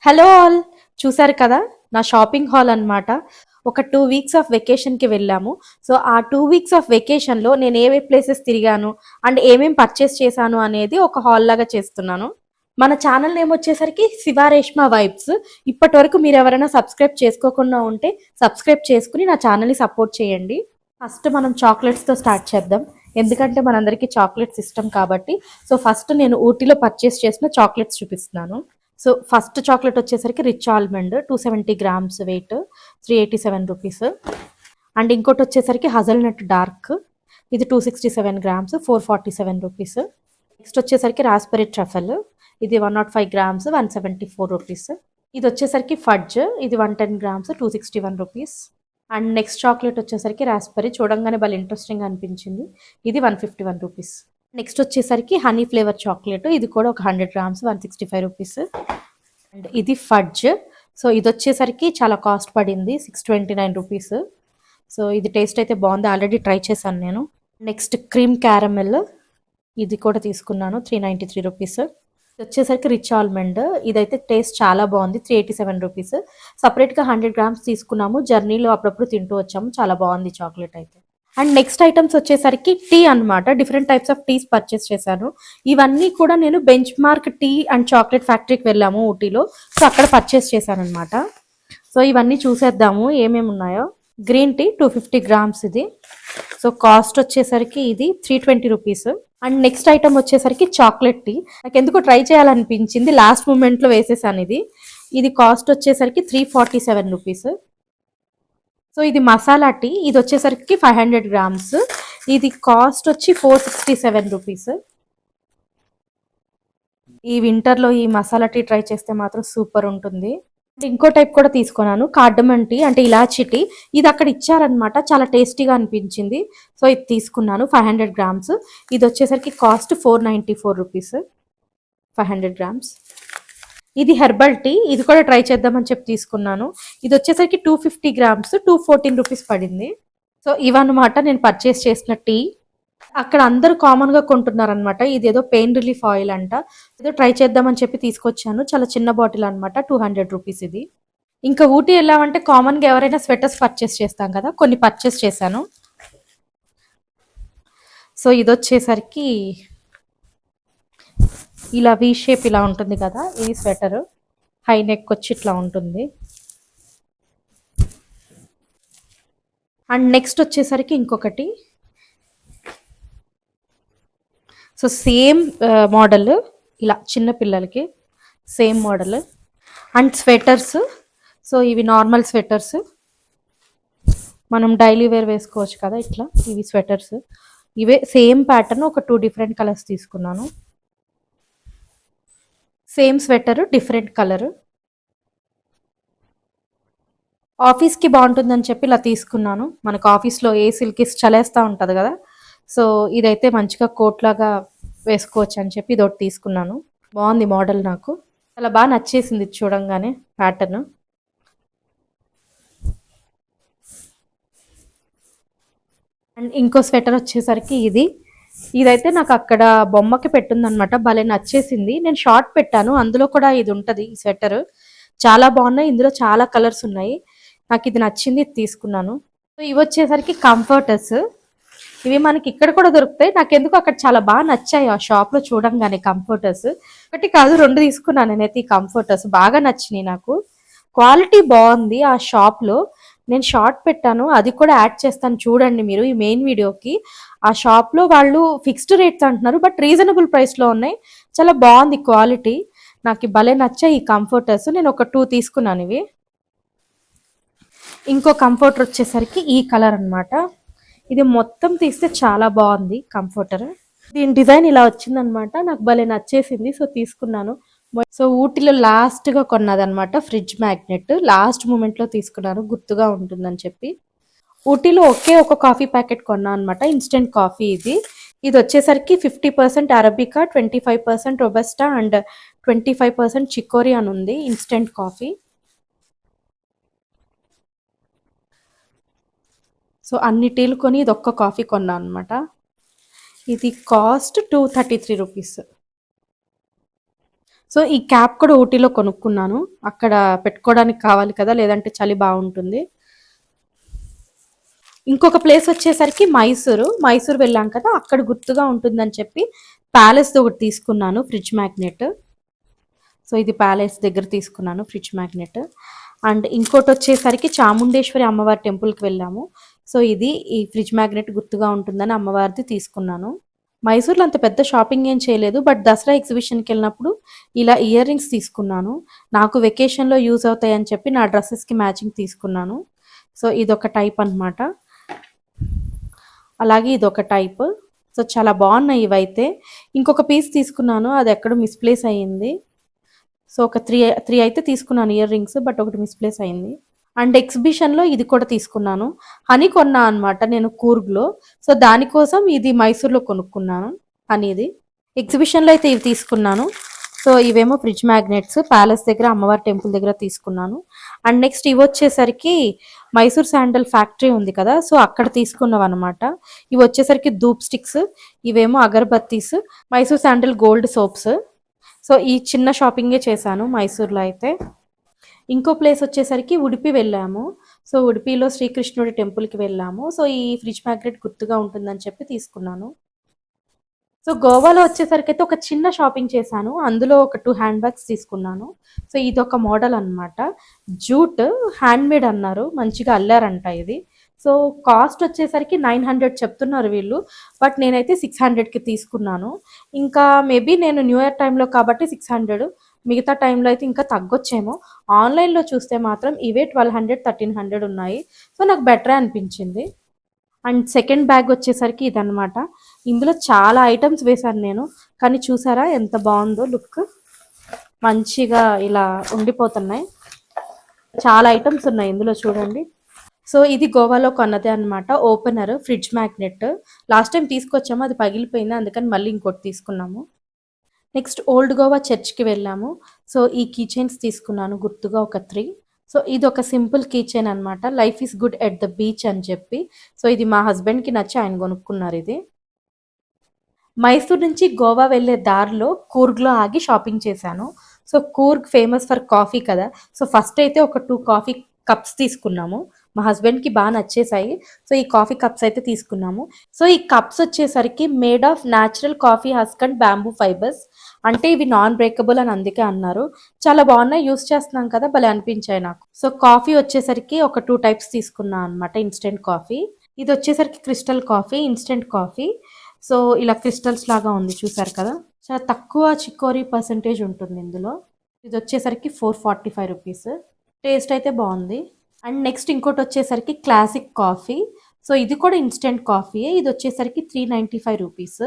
Hello all, చూసారు కదా నా షాపింగ్ హాల్ అన్నమాట. ఒక 2 వీక్స్ ఆఫ్ వెకేషన్కి వెళ్ళాము. సో ఆ 2 వీక్స్ ఆఫ్ వెకేషన్లో నేను ఏవే ప్లేసెస్ తిరిగాను అండ్ ఏమేం పర్చేస్ చేశాను అనేది ఒక హాల్ లాగా చేస్తున్నాను. మన ఛానల్ నేమ్ వచ్చేసరికి శివ రేష్మా వైబ్స్. ఇప్పటి వరకు మీరు ఎవరైనా సబ్స్క్రైబ్ చేసుకోకుండా ఉంటే సబ్స్క్రైబ్ చేసుకుని నా ఛానల్ని సపోర్ట్ చేయండి. ఫస్ట్ మనం చాక్లెట్స్తో స్టార్ట్ చేద్దాం, ఎందుకంటే మనందరికీ చాక్లెట్స్ ఇష్టం కాబట్టి. సో ఫస్ట్ నేను ఊటీలో పర్చేస్ చేసిన చాక్లెట్స్ చూపిస్తున్నాను. సో ఫస్ట్ చాక్లెట్ వచ్చేసరికి rich almond 270 grams wait, 387 rupees. And ఇంకోటి వచ్చేసరికి హజల్నట్ డార్క్, ఇది 267 గ్రామ్స్, 447 రూపీస్. నెక్స్ట్ వచ్చేసరికి రాస్బెర్రీ ట్రఫల్, ఇది 105 గ్రామ్స్, 174 రూపీస్. ఇది వచ్చేసరికి ఫడ్జ్, ఇది 110 grams, 261 rupees. And next chocolate వచ్చేసరికి రాస్బెర్రీ, చూడంగానే భలే ఇంట్రెస్టింగ్ అనిపించింది, ఇది 151 రూపీస్. నెక్స్ట్ వచ్చేసరికి హనీ ఫ్లేవర్ చాక్లెట్, ఇది కూడా ఒక 100 గ్రామ్స్, 165 రూపీస్. అండ్ ఇది ఫడ్జ్, సో ఇది వచ్చేసరికి చాలా కాస్ట్ పడింది, 629 రూపీస్. సో ఇది టేస్ట్ అయితే బాగుంది, ఆల్రెడీ ట్రై చేశాను నేను. నెక్స్ట్ క్రీమ్ క్యారమెల్, ఇది కూడా తీసుకున్నాను, 393 రూపీస్. ఇది వచ్చేసరికి రిచ్ ఆల్మండ్, ఇదైతే టేస్ట్ చాలా బాగుంది, 387 రూపీస్. సపరేట్గా 100 గ్రామ్స్ తీసుకున్నాము, జర్నీలో అప్పుడప్పుడు తింటూ వచ్చాము, చాలా బాగుంది చాక్లెట్ అయితే. అండ్ నెక్స్ట్ ఐటమ్స్ వచ్చేసరికి టీ అన్నమాట. Different types of teas purchase చేశాను. ఇవన్నీ కూడా నేను bench mark tea and chocolate ఫ్యాక్టరీకి వెళ్ళాము ఊటీలో, సో అక్కడ పర్చేస్ చేశాను అనమాట. సో ఇవన్నీ చూసేద్దాము ఏమేమి ఉన్నాయో. గ్రీన్ టీ 250 గ్రామ్స్ ఇది, సో కాస్ట్ వచ్చేసరికి ఇది 320 రూపీస్. అండ్ నెక్స్ట్ ఐటమ్ వచ్చేసరికి చాక్లెట్ టీ, నాకు ఎందుకో ట్రై చేయాలనిపించింది, లాస్ట్ మూమెంట్లో వేసేసాను ఇది. ఇది కాస్ట్ వచ్చేసరికి 347 రూపీస్. సో ఇది మసాలా టీ, ఇది వచ్చేసరికి 500 గ్రామ్స్, ఇది కాస్ట్ వచ్చి 467 రూపీస్. ఈ వింటర్లో ఈ మసాలా టీ ట్రై చేస్తే మాత్రం సూపర్ ఉంటుంది. ఇంకో టైప్ కూడా తీసుకున్నాను, కార్డమన్ టీ అంటే ఇలాచి టీ, ఇది అక్కడ ఇచ్చారనమాట, చాలా టేస్టీగా అనిపించింది, సో ఇది తీసుకున్నాను 500 గ్రామ్స్. ఇది వచ్చేసరికి కాస్ట్ 494 రూపీస్, 500 గ్రామ్స్. ఇది హెర్బల్ టీ, ఇది కూడా ట్రై చేద్దామని చెప్పి తీసుకున్నాను. ఇది వచ్చేసరికి 250 గ్రామ్స్, 214 రూపీస్ పడింది. సో ఇవన్నమాట నేను పర్చేస్ చేసిన టీ. అక్కడ అందరూ కామన్గా కొంటున్నారనమాట, ఇది ఏదో పెయిన్ రిలీఫ్ ఆయిల్ అంట, ఏదో ట్రై చేద్దామని చెప్పి తీసుకొచ్చాను, చాలా చిన్న బాటిల్ అనమాట, 200 రూపీస్ ఇది. ఇంకా ఊటీ వెళ్ళామంటే కామన్గా ఎవరైనా స్వెటర్స్ పర్చేస్ చేస్తాం కదా, కొన్ని పర్చేస్ చేశాను. సో ఇది వచ్చేసరికి ఇలా వి షేప్ ఇలా ఉంటుంది కదా, ఇది స్వెటర్, హై నెక్ వచ్చి ఇట్లా ఉంటుంది. అండ్ నెక్స్ట్ వచ్చేసరికి ఇంకొకటి, సో సేమ్ మోడల్, ఇలా చిన్న పిల్లలకి same model. And sweaters, so ఇవి నార్మల్ స్వెటర్స్, మనం డైలీ వేర్ వేసుకోవచ్చు కదా ఇట్లా, ఇవి స్వెటర్స్, ఇవే సేమ్ ప్యాటర్న్, ఒక 2 డిఫరెంట్ కలర్స్ తీసుకున్నాను. సేమ్ స్వెటర్ డిఫరెంట్ కలర్, ఆఫీస్కి బాగుంటుందని చెప్పి ఇలా తీసుకున్నాను. మనకు ఆఫీస్లో ఏసీలకి చలేస్తూ ఉంటుంది కదా, సో ఇదైతే మంచిగా కోట్ లాగా వేసుకోవచ్చు అని చెప్పి ఇదొకటి తీసుకున్నాను. బాగుంది మోడల్, నాకు చాలా బాగా నచ్చేసింది చూడంగానే ప్యాటర్న్. అండ్ ఇంకో స్వెటర్ వచ్చేసరికి ఇదైతే నాకు అక్కడ బొమ్మకి పెట్టుందనమాట, భలే నచ్చేసింది. నేను షార్ట్ పెట్టాను, అందులో కూడా ఇది ఉంటుంది, ఈ స్వెటర్ చాలా బాగున్నాయి, ఇందులో చాలా కలర్స్ ఉన్నాయి, నాకు ఇది నచ్చింది, ఇది తీసుకున్నాను. సో ఇవి వచ్చేసరికి కంఫర్టర్స్, ఇవి మనకి ఇక్కడ కూడా దొరుకుతాయి, నాకు ఎందుకు అక్కడ చాలా బాగా నచ్చాయి ఆ షాప్లో చూడంగానే. కంఫర్టర్స్ ఒకటి కాదు 2 తీసుకున్నాను నేనైతే, ఈ కంఫర్టర్స్ బాగా నచ్చినాయి నాకు, క్వాలిటీ బాగుంది. ఆ షాప్లో నేను షార్ట్ పెట్టాను, అది కూడా యాడ్ చేస్తాను చూడండి మీరు ఈ మెయిన్ వీడియోకి. ఆ షాప్లో వాళ్ళు ఫిక్స్డ్ రేట్స్ అంటున్నారు, బట్ రీజనబుల్ ప్రైస్లో ఉన్నాయి, చాలా బాగుంది క్వాలిటీ, నాకు భలే నచ్చాయి ఈ కంఫర్టర్స్. నేను ఒక 2 తీసుకున్నాను ఇవి. ఇంకో కంఫర్టర్ వచ్చేసరికి ఈ కలర్ అనమాట, ఇది మొత్తం తీస్తే చాలా బాగుంది కంఫర్టర్, దీని డిజైన్ ఇలా వచ్చిందనమాట, నాకు భలే నచ్చేసింది, సో తీసుకున్నాను. సో ఊటీలో లాస్ట్గా కొన్నదనమాట ఫ్రిడ్జ్ మ్యాగ్నెట్, లాస్ట్ మూమెంట్లో తీసుకున్నాను, గుర్తుగా ఉంటుందని చెప్పి. ఊటీలో ఒక కాఫీ ప్యాకెట్ కొన్నా అనమాట, ఇన్స్టెంట్ కాఫీ ఇది వచ్చేసరికి 50% అరబికా, 25% రొబస్టా అండ్ 25% చికోరి అని ఉంది ఇన్స్టెంట్ కాఫీ. సో అన్ని టీలు కొని ఇది ఒక్క కాఫీ కొన్నా అనమాట, ఇది కాస్ట్ 233 రూపీస్. సో ఈ క్యాప్ కూడా ఊటీలో కొనుక్కున్నాను, అక్కడ పెట్టుకోవడానికి కావాలి కదా, లేదంటే చలి బాగుంటుంది. ఇంకొక ప్లేస్ వచ్చేసరికి మైసూర్ వెళ్ళాం కదా, అక్కడ గుర్తుగా ఉంటుందని చెప్పి ప్యాలెస్ ఒకటి తీసుకున్నాను, ఫ్రిడ్జ్ మ్యాగ్నెట్. సో ఇది ప్యాలెస్ దగ్గర తీసుకున్నాను ఫ్రిడ్జ్ మ్యాగ్నెట్. అండ్ ఇంకోటి వచ్చేసరికి చాముండేశ్వరి అమ్మవారి టెంపుల్కి వెళ్ళాము. సో ఇది ఈ ఫ్రిడ్జ్ మ్యాగ్నెట్ గుర్తుగా ఉంటుందని అమ్మవారిది తీసుకున్నాను. మైసూర్లో అంత పెద్ద షాపింగ్ ఏం చేయలేదు, బట్ దసరా ఎగ్జిబిషన్కి వెళ్ళినప్పుడు ఇలా ఇయర్ రింగ్స్ తీసుకున్నాను. నాకు వెకేషన్లో యూజ్ అవుతాయని చెప్పి నా డ్రెస్సెస్కి మ్యాచింగ్ తీసుకున్నాను. సో ఇదొక టైప్ అనమాట, అలాగే ఇదొక టైప్. సో చాలా బాగున్నాయి ఇవైతే. ఇంకొక పీస్ తీసుకున్నాను, అది ఎక్కడో మిస్ప్లేస్ అయ్యింది. సో ఒక త్రీ అయితే తీసుకున్నాను ఇయర్ రింగ్స్, బట్ ఒకటి మిస్ప్లేస్ అయింది. అండ్ ఎగ్జిబిషన్లో ఇది కూడా తీసుకున్నాను, హనీ కొన్నా అనమాట నేను కూర్గ్లో. సో దానికోసం ఇది మైసూర్లో కొనుక్కున్నాను హనీది. ఎగ్జిబిషన్లో అయితే ఇవి తీసుకున్నాను. సో ఇవేమో ఫ్రిడ్జ్ మ్యాగ్నెట్స్, ప్యాలెస్ దగ్గర అమ్మవారి టెంపుల్ దగ్గర తీసుకున్నాను. అండ్ నెక్స్ట్ ఇవి వచ్చేసరికి మైసూర్ శాండల్ ఫ్యాక్టరీ ఉంది కదా, సో అక్కడ తీసుకున్నాం అనమాట. ఇవి వచ్చేసరికి ధూప్ స్టిక్స్, ఇవేమో agarbattis, Mysore sandal gold soaps. So ఈ చిన్న షాపింగే చేశాను మైసూర్లో అయితే. ఇంకో ప్లేస్ వచ్చేసరికి ఉడిపి వెళ్ళాము. సో ఉడిపిలో శ్రీకృష్ణుడి టెంపుల్కి వెళ్ళాము. సో ఈ ఫ్రిడ్జ్ మ్యాగ్నెట్ గుర్తుగా ఉంటుందని చెప్పి తీసుకున్నాను. సో గోవాలో వచ్చేసరికి అయితే ఒక చిన్న షాపింగ్ చేశాను, అందులో ఒక 2 హ్యాండ్ బ్యాగ్స్ తీసుకున్నాను. సో ఇదొక మోడల్ అనమాట, జూట్ హ్యాండ్మేడ్ అన్నారు, మంచిగా అల్లారంట ఇది. సో కాస్ట్ వచ్చేసరికి 900 చెప్తున్నారు వీళ్ళు, బట్ నేనైతే 600కి తీసుకున్నాను. ఇంకా మేబీ నేను న్యూ ఇయర్ టైంలో కాబట్టి 600, మిగతా టైంలో అయితే ఇంకా తగ్గొచ్చేమో. ఆన్లైన్లో చూస్తే మాత్రం ఇవే 1200 1300 ఉన్నాయి. సో నాకు బెటరే అనిపించింది. అండ్ సెకండ్ బ్యాగ్ వచ్చేసరికి ఇదనమాట, ఇందులో చాలా ఐటమ్స్ వేశాను నేను, కానీ చూసారా ఎంత బాగుందో లుక్, మంచిగా ఇలా ఉండిపోతున్నాయి. చాలా ఐటమ్స్ ఉన్నాయి ఇందులో చూడండి. సో ఇది గోవాలో కొన్నదే అనమాట, opener fridge magnet. Last time తీసుకొచ్చాము, అది పగిలిపోయింది, అందుకని మళ్ళీ ఇంకోటి తీసుకున్నాము. నెక్స్ట్ ఓల్డ్ గోవా చర్చ్కి వెళ్ళాము. సో ఈ కీ చైన్స్ తీసుకున్నాను గుర్తుగా ఒక 3. సో ఇది ఒక సింపుల్ కీ చైన్ అనమాట, life is good at the beach అని చెప్పి. సో ఇది మా హస్బెండ్కి నచ్చి ఆయన కొనుక్కున్నారు ఇది. మైసూర్ నుంచి గోవా వెళ్ళే దారిలో కూర్గ్లో ఆగి షాపింగ్ చేశాను. So Coorg famous for coffee కదా, సో ఫస్ట్ అయితే ఒక 2 కాఫీ కప్స్ తీసుకున్నాము, మా హస్బెండ్కి బాగా నచ్చేసాయి. సో ఈ కాఫీ కప్స్ అయితే తీసుకున్నాము. సో ఈ కప్స్ వచ్చేసరికి made of natural coffee husk and bamboo fibres, అంటే ఇవి నాన్ బ్రేకబుల్ అని అందుకే అన్నారు. చాలా బాగున్నాయి, యూస్ చేస్తున్నాం కదా, భలే అనిపించాయి నాకు. సో కాఫీ వచ్చేసరికి ఒక 2 టైప్స్ తీసుకున్నాను అనమాట, ఇన్స్టెంట్ కాఫీ. ఇది వచ్చేసరికి crystal coffee, instant coffee. So ఇలా క్రిస్టల్స్ లాగా ఉంది చూసారు కదా, చాలా తక్కువ చికోరీ పర్సెంటేజ్ ఉంటుంది ఇందులో. ఇది వచ్చేసరికి 445 రూపీస్, టేస్ట్ అయితే బాగుంది. అండ్ నెక్స్ట్ ఇంకోటి వచ్చేసరికి క్లాసిక్ కాఫీ. సో ఇది కూడా ఇన్స్టెంట్ కాఫీ, ఇది వచ్చేసరికి 395 రూపీస్.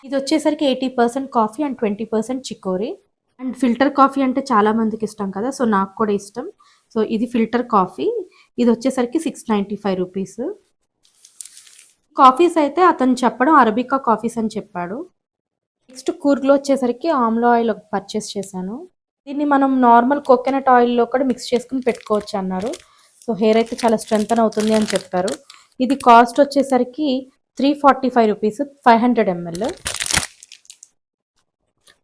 ఇది వచ్చేసరికి 80% coffee and 20% chicory. And filter coffee అంటే చాలా మందికి ఇష్టం కదా, సో నాకు కూడా ఇష్టం. సో ఇది ఫిల్టర్ కాఫీ, ఇది వచ్చేసరికి 695 రూపీస్. కాఫీస్ అయితే అతను చెప్పడం అరబికా కాఫీస్ అని చెప్పాడు. నెక్స్ట్ కూర్గ్లో వచ్చేసరికి ఆమ్లా ఆయిల్ పర్చేస్ చేశాను. దీన్ని మనం నార్మల్ కోకోనట్ ఆయిల్లో కూడా మిక్స్ చేసుకుని పెట్టుకోవచ్చు అన్నారు. సో హెయిర్ అయితే చాలా స్ట్రెంథన్ అవుతుంది అని చెప్పారు. ఇది కాస్ట్ వచ్చేసరికి 345 rupees, 500 ml.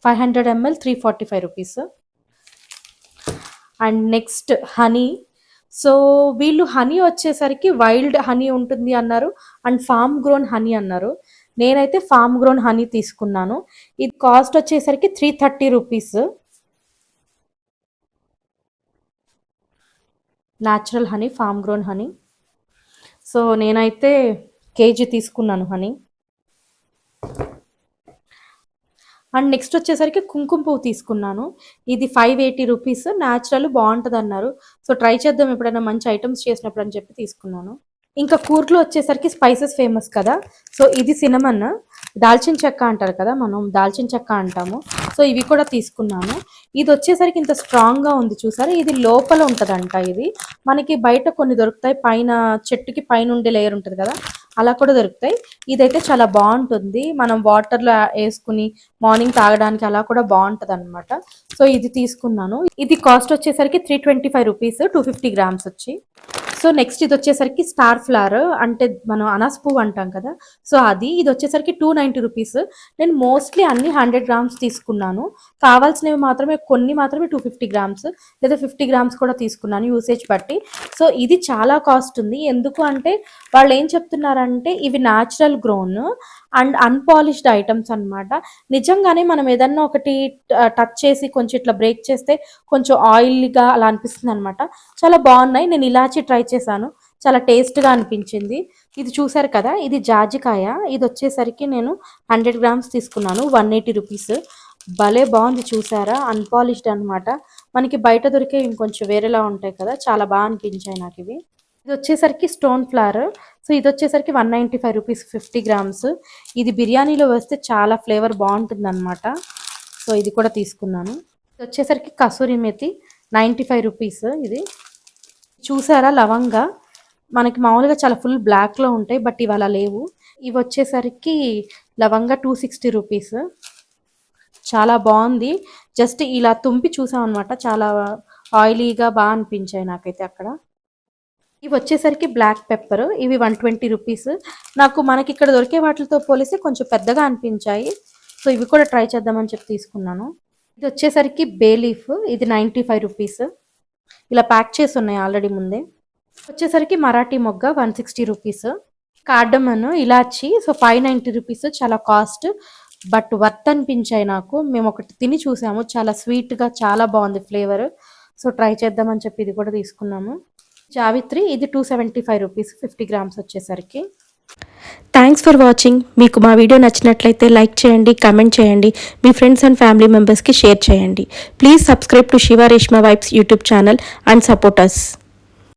500 ml 345 rupees. And next honey. So వీళ్ళు హనీ వచ్చేసరికి వైల్డ్ హనీ ఉంటుంది అన్నారు అండ్ ఫామ్ గ్రోన్ హనీ అన్నారు. నేనైతే ఫామ్ గ్రోన్ హనీ తీసుకున్నాను. ఇది కాస్ట్ వచ్చేసరికి 330 rupees. Natural honey, farm grown honey. So నేనైతే కేజీ తీసుకున్నాను హనీ. అండ్ నెక్స్ట్ వచ్చేసరికి కుంకుమ పువ్వు తీసుకున్నాను. ఇది 580 రూపీస్, న్యాచురల్ బాగుంటుంది అన్నారు. సో ట్రై చేద్దాం ఎప్పుడైనా మంచి ఐటమ్స్ చేసినప్పుడు అని చెప్పి తీసుకున్నాను. ఇంకా కూర్గ్లో వచ్చేసరికి స్పైసెస్ ఫేమస్ కదా, సో ఇది సినమన్, దాల్చిన చెక్క అంటారు కదా, మనం దాల్చిన చెక్క అంటాము. సో ఇవి కూడా తీసుకున్నాను. ఇది వచ్చేసరికి ఇంత స్ట్రాంగ్గా ఉంది చూసారా, ఇది లోపల ఉంటుందంట. ఇది మనకి బయట కొన్ని దొరుకుతాయి, పైన చెట్టుకి పైన ఉండే లేయర్ ఉంటుంది కదా, అలా కూడా దొరుకుతాయి. ఇదైతే చాలా బాగుంటుంది, మనం వాటర్లో వేసుకుని మార్నింగ్ తాగడానికి అలా కూడా బాగుంటుంది అనమాట. సో ఇది తీసుకున్నాను. ఇది కాస్ట్ వచ్చేసరికి 325 రూపీస్, 250 గ్రామ్స్ వచ్చి. సో నెక్స్ట్ ఇది వచ్చేసరికి స్టార్ ఫ్లవర్, అంటే మనం అనాస పువ్వు అంటాం కదా, సో అది ఇది వచ్చేసరికి 290 రూపీస్. నేను మోస్ట్లీ అన్ని 100 గ్రామ్స్ తీసుకున్నాను, కావాల్సినవి మాత్రమే కొన్ని మాత్రమే 250 గ్రామ్స్ లేదా 50 గ్రామ్స్ కూడా తీసుకున్నాను యూసేజ్ బట్టి. సో ఇది చాలా కాస్ట్ ఉంది. ఎందుకు అంటే వాళ్ళు ఏం చెప్తున్నారంటే ఇవి natural grown and unpolished items అన్నమాట. నిజంగానే మనం ఏదన్నా ఒకటి టచ్ చేసి కొంచెం ఇట్లా బ్రేక్ చేస్తే కొంచెం ఆయిల్గా అలా అనిపిస్తుంది అనమాట. చాలా బాగున్నాయి. నేను ఇలాచి ట్రై చేశాను, చాలా టేస్ట్గా అనిపించింది. ఇది చూసారు కదా, ఇది జాజికాయ. ఇది వచ్చేసరికి నేను 100 గ్రామ్స్ తీసుకున్నాను, 180 రూపీస్. భలే బాగుంది చూసారా, అన్పాలిష్డ్ అనమాట. మనకి బయట దొరికే ఇంకొంచెం వేరేలా ఉంటాయి కదా, చాలా బాగా అనిపించాయి నాకు ఇవి. ఇది వచ్చేసరికి స్టోన్ ఫ్లవర్. సో ఇది వచ్చేసరికి 195 రూపీస్ 50 గ్రామ్స్. ఇది బిర్యానీలో వేస్తే చాలా ఫ్లేవర్ బాగుంటుంది అనమాట. సో ఇది కూడా తీసుకున్నాను. ఇది వచ్చేసరికి కసూరి మేతి 95 రూపీస్. ఇది చూసారా లవంగా, మనకి మామూలుగా చాలా ఫుల్ బ్లాక్లో ఉంటాయి, బట్ ఇవి అలా లేవు. ఇవి వచ్చేసరికి లవంగా 260 రూపీస్. చాలా బాగుంది. జస్ట్ ఇలా తుంపి చూసాం అనమాట, చాలా ఆయిలీగా బాగా అనిపించాయి నాకైతే అక్కడ. ఇవి వచ్చేసరికి బ్లాక్ పెప్పర్. ఇవి 120 రూపీస్. నాకు మనకి ఇక్కడ దొరికే వాటితో పోలిస్తే కొంచెం పెద్దగా అనిపించాయి. సో ఇవి కూడా ట్రై చేద్దామని చెప్పి తీసుకున్నాను. ఇది వచ్చేసరికి బే లీఫ్. ఇది 95 రూపీస్. ఇలా ప్యాక్ చేసి ఉన్నాయి ఆల్రెడీ ముందే. వచ్చేసరికి మరాఠీ మొగ్గ 160 రూపీస్. కార్డమన్, ఇలాచి, సో 590 రూపీస్. చాలా కాస్ట్ బట్ వర్త్ అనిపించాయి నాకు. మేము ఒకటి తిని చూసాము, చాలా స్వీట్గా చాలా బాగుంది ఫ్లేవర్. సో ట్రై చేద్దామని చెప్పి ఇది కూడా తీసుకున్నాము. జావిత్రి, ఇది 275 రూపీస్ 50 గ్రామ్స్ వచ్చేసరికి. Thanks for watching. మీకు మా వీడియో నచ్చినట్లయితే లైక్ చేయండి, కమెంట్ చేయండి, మీ ఫ్రెండ్స్ అండ్ ఫ్యామిలీ మెంబర్స్కి షేర్ చేయండి. Please subscribe to Shiva Reshma vibes YouTube channel and support us.